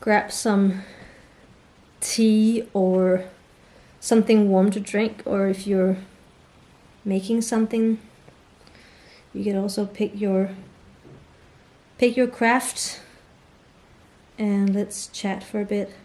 grab some tea or something warm to drink, or if you're making something, you can also pick your craft, and let's chat for a bit.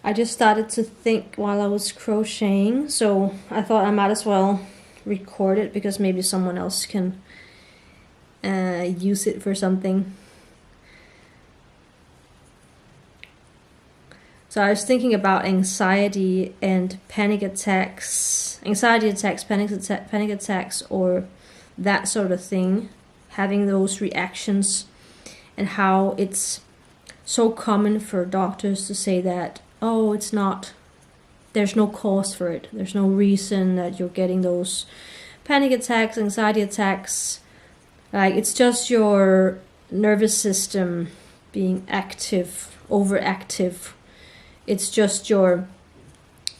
I just started to think while I was crocheting, so I thought I might as well record it because maybe someone else can use it for something. So I was thinking about anxiety and panic attacks, panic attacks, or that sort of thing, having those reactions, and how it's so common for doctors to say that, oh, it's not, there's no cause for it. There's no reason that you're getting those panic attacks, anxiety attacks. Like, it's just your nervous system being active, overactive. It's just your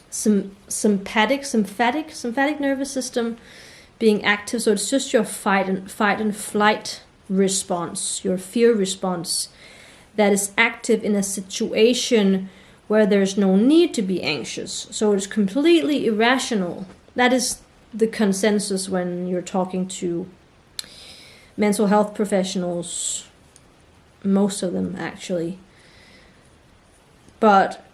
sympathetic nervous system being active. So it's just your fight and flight response, your fear response, that is active in a situation where there's no need to be anxious. So it's completely irrational. That is the consensus when you're talking to mental health professionals, most of them actually. But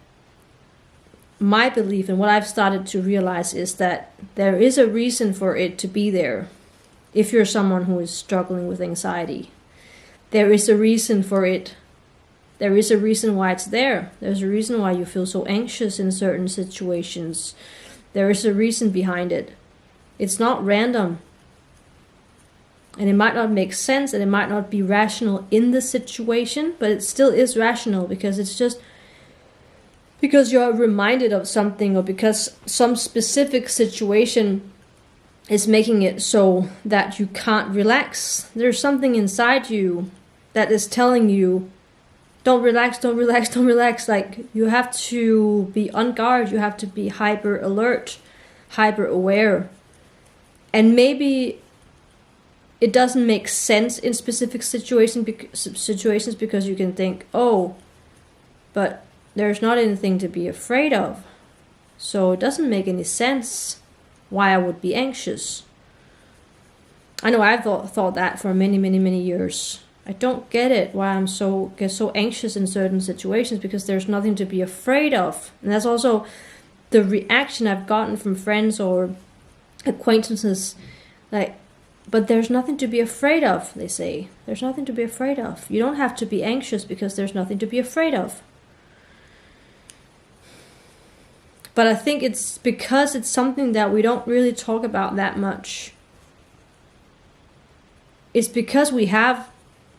my belief and what I've started to realize is that there is a reason for it to be there. If you're someone who is struggling with anxiety, there is a reason for it. There is a reason why it's there. There's a reason why you feel so anxious in certain situations. There is a reason behind it. It's not random. And it might not make sense and it might not be rational in the situation, but it still is rational because it's just because you're reminded of something, or because some specific situation is making it so that you can't relax. There's something inside you that is telling you, don't relax, don't relax, don't relax. Like, you have to be on guard. You have to be hyper alert, hyper aware. And maybe it doesn't make sense in specific situations because you can think, oh, but there's not anything to be afraid of. So it doesn't make any sense why I would be anxious. I know I've thought that for many years. I don't get it, why I'm get so anxious in certain situations, because there's nothing to be afraid of. And that's also the reaction I've gotten from friends or acquaintances. Like, but there's nothing to be afraid of, they say. There's nothing to be afraid of. You don't have to be anxious because there's nothing to be afraid of. But I think it's because it's something that we don't really talk about that much. It's because we have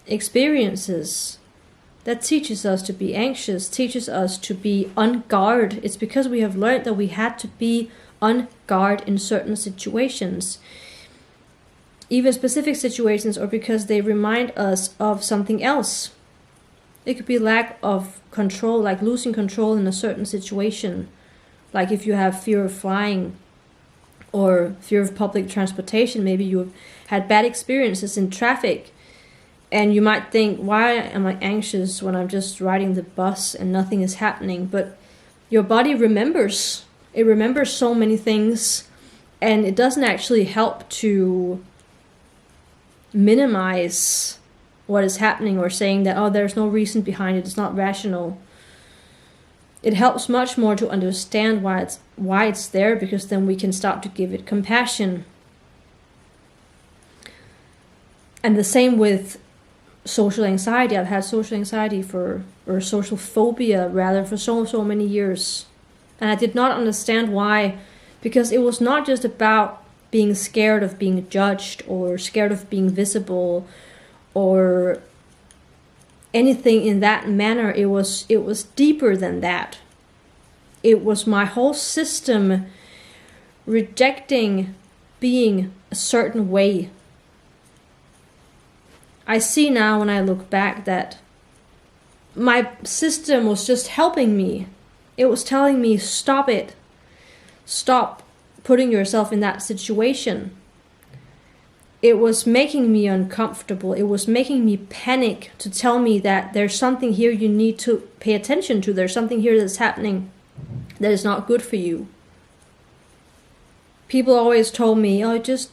experiences that teaches us to be anxious, teaches us to be on guard. It's because we have learned that we had to be on guard in certain situations, even specific situations, or because they remind us of something else. It could be lack of control, like losing control in a certain situation. Like if you have fear of flying or fear of public transportation, maybe you've had bad experiences in traffic, and you might think, why am I anxious when I'm just riding the bus and nothing is happening? But your body remembers. It remembers so many things, and it doesn't actually help to minimize what is happening or saying that, oh, there's no reason behind it, it's not rational. It helps much more to understand why it's there, because then we can start to give it compassion. And the same with social anxiety. I've had social anxiety or social phobia rather, for so many years. And I did not understand why, because it was not just about being scared of being judged or scared of being visible or anything in that manner. It was deeper than that. It was my whole system rejecting being a certain way. I see now when I look back that my system was just helping me. It was telling me, stop it. Stop putting yourself in that situation. it was making me uncomfortable. It was making me panic to tell me that there's something here you need to pay attention to. There's something here that's happening that is not good for you. People always told me, oh, just,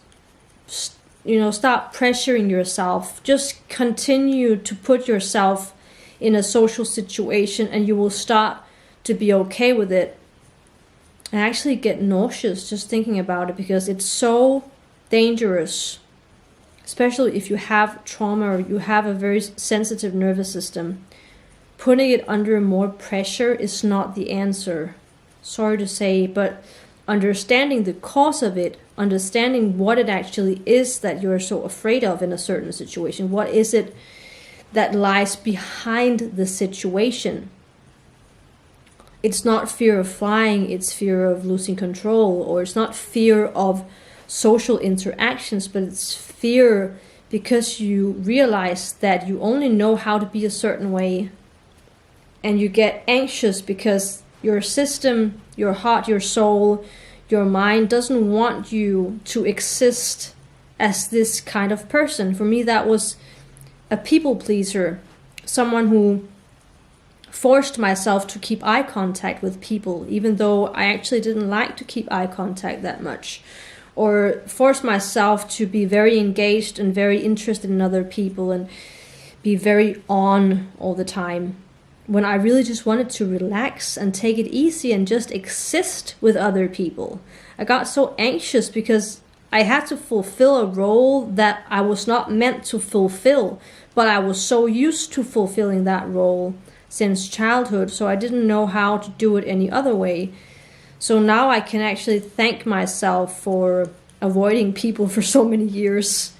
stop pressuring yourself. Just continue to put yourself in a social situation and you will start to be okay with it. I actually get nauseous just thinking about it because it's so dangerous, especially if you have trauma or you have a very sensitive nervous system. Putting it under more pressure is not the answer. Sorry to say, but understanding the cause of it, understanding what it actually is that you're so afraid of in a certain situation, what is it that lies behind the situation. It's not fear of flying, it's fear of losing control, or it's not fear of social interactions, but it's fear because you realize that you only know how to be a certain way, and you get anxious because your system, your heart, your soul, your mind doesn't want you to exist as this kind of person. For me, that was a people pleaser, someone who forced myself to keep eye contact with people, even though I actually didn't like to keep eye contact that much, or forced myself to be very engaged and very interested in other people and be very on all the time, when I really just wanted to relax and take it easy and just exist with other people. I got so anxious because I had to fulfill a role that I was not meant to fulfill, but I was so used to fulfilling that role since childhood, so I didn't know how to do it any other way. So now I can actually thank myself for avoiding people for so many years.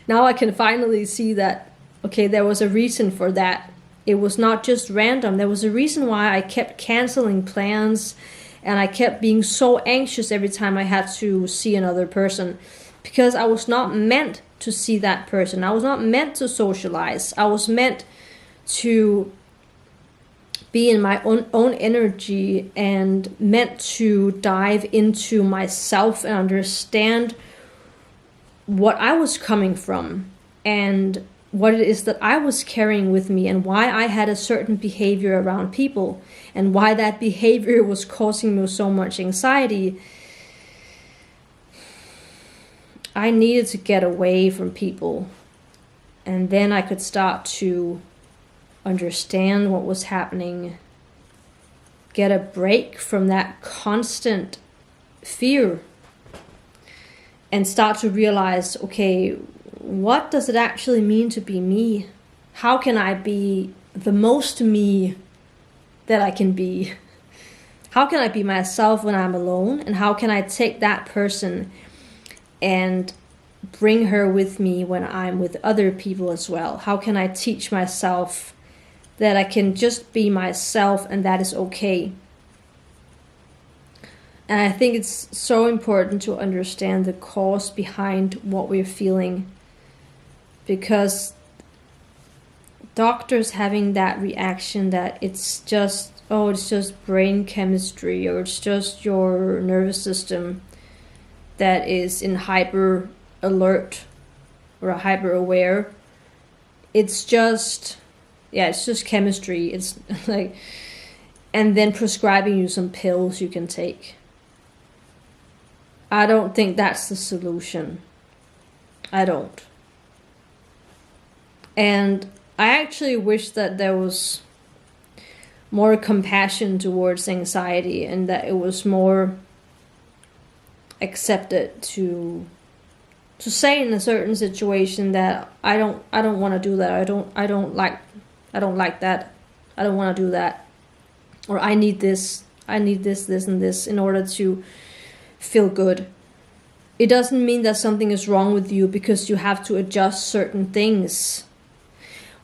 Now I can finally see that, okay, there was a reason for that. It was not just random. There was a reason why I kept canceling plans and I kept being so anxious every time I had to see another person, because I was not meant to see that person. I was not meant to socialize. I was meant to be in my own energy and meant to dive into myself and understand what I was coming from and what it is that I was carrying with me and why I had a certain behavior around people and why that behavior was causing me so much anxiety. I needed to get away from people, and then I could start to understand what was happening, get a break from that constant fear, and start to realize, okay, what does it actually mean to be me? How can I be the most me that I can be? How can I be myself when I'm alone? And how can I take that person and bring her with me when I'm with other people as well? How can I teach myself that I can just be myself and that is okay? And I think it's so important to understand the cause behind what we're feeling, because doctors having that reaction that it's just brain chemistry, or it's just your nervous system that is in hyper alert or hyper aware. It's just chemistry. It's like, and then prescribing you some pills you can take. I don't think that's the solution. I don't. And I actually wish that there was more compassion towards anxiety and that it was more accepted to say in a certain situation that I don't want to do that. I don't like that. I don't want to do that. Or I need this, this and this in order to feel good. It doesn't mean that something is wrong with you because you have to adjust certain things.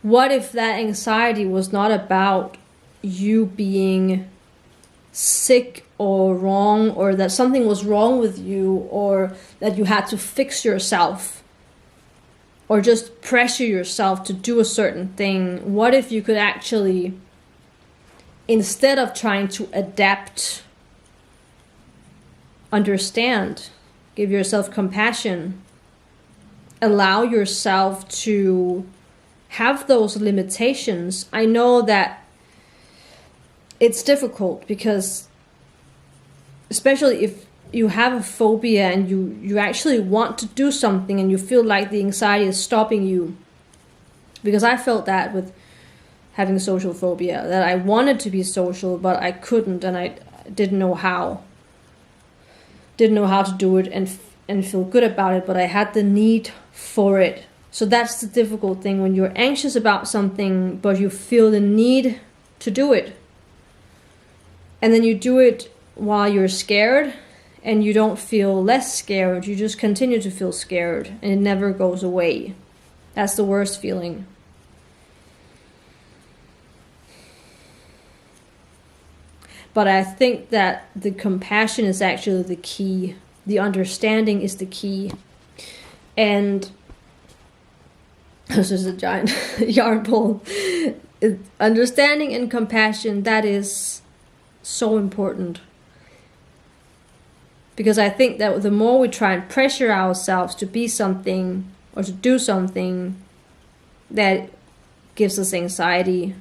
What if that anxiety was not about you being sick or wrong, or that something was wrong with you, or that you had to fix yourself, or just pressure yourself to do a certain thing? What if you could actually, instead of trying to adapt, understand, give yourself compassion, allow yourself to have those limitations. I know that it's difficult because, especially if you have a phobia and you actually want to do something and you feel like the anxiety is stopping you. Because I felt that with having social phobia, that I wanted to be social, but I couldn't, and I didn't know how. Didn't know how to do it and feel good about it, but I had the need for it. So that's the difficult thing, when you're anxious about something, but you feel the need to do it. And then you do it while you're scared, and you don't feel less scared, you just continue to feel scared, and it never goes away. That's the worst feeling. But I think that the compassion is actually the key. The understanding is the key. And this is a giant yarn pole. Understanding and compassion, that is so important. Because I think that the more we try and pressure ourselves to be something or to do something that gives us anxiety,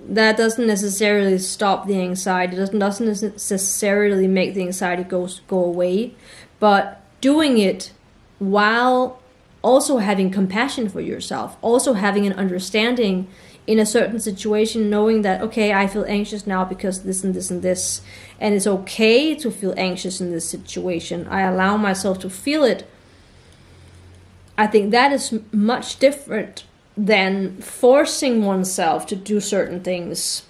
that doesn't necessarily stop the anxiety, doesn't necessarily make the anxiety go away, but doing it while also having compassion for yourself, also having an understanding in a certain situation, knowing that, okay, I feel anxious now because this and this and this, and it's okay to feel anxious in this situation. I allow myself to feel it. I think that is much different than forcing oneself to do certain things,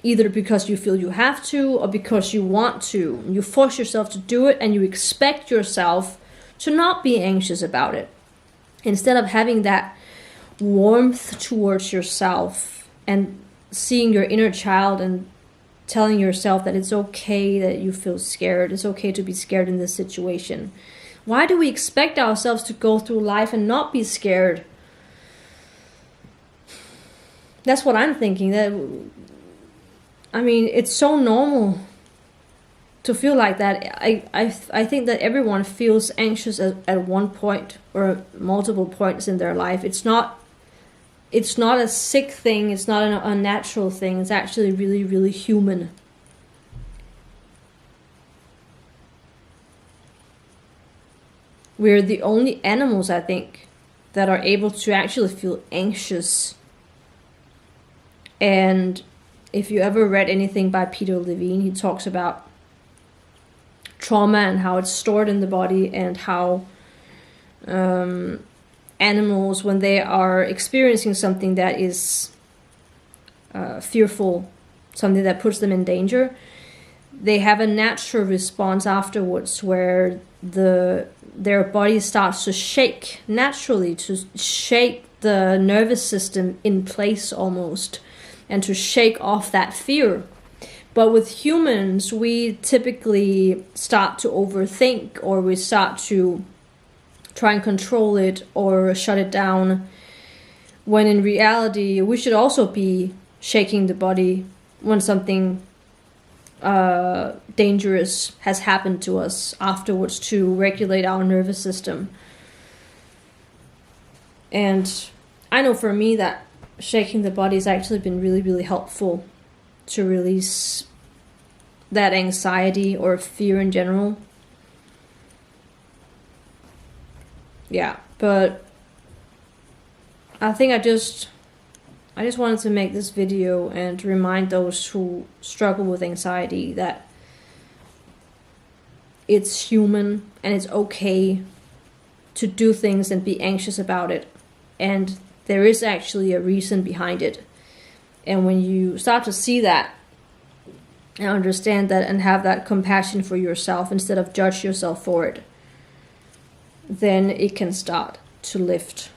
either because you feel you have to or because you want to. You force yourself to do it and you expect yourself to not be anxious about it. Instead of having that warmth towards yourself and seeing your inner child and telling yourself that it's okay that you feel scared, it's okay to be scared in this situation. Why do we expect ourselves to go through life and not be scared? That's what I'm thinking. I mean, it's so normal to feel like that. I think that everyone feels anxious at one point or multiple points in their life. It's not a sick thing. It's not an unnatural thing. It's actually really, really human. We're the only animals, I think, that are able to actually feel anxious. And if you ever read anything by Peter Levine, he talks about trauma and how it's stored in the body, and how animals, when they are experiencing something that is fearful, something that puts them in danger, they have a natural response afterwards where their body starts to shake naturally, to shake the nervous system in place almost, and to shake off that fear. But with humans, we typically start to overthink, or we start to try and control it or shut it down, when in reality we should also be shaking the body when something dangerous has happened to us afterwards, to regulate our nervous system. And I know for me that shaking the body has actually been really, really helpful to release that anxiety or fear in general. Yeah, but I think I just wanted to make this video and remind those who struggle with anxiety that it's human and it's okay to do things and be anxious about it. And there is actually a reason behind it. And when you start to see that and understand that and have that compassion for yourself instead of judge yourself for it, then it can start to lift.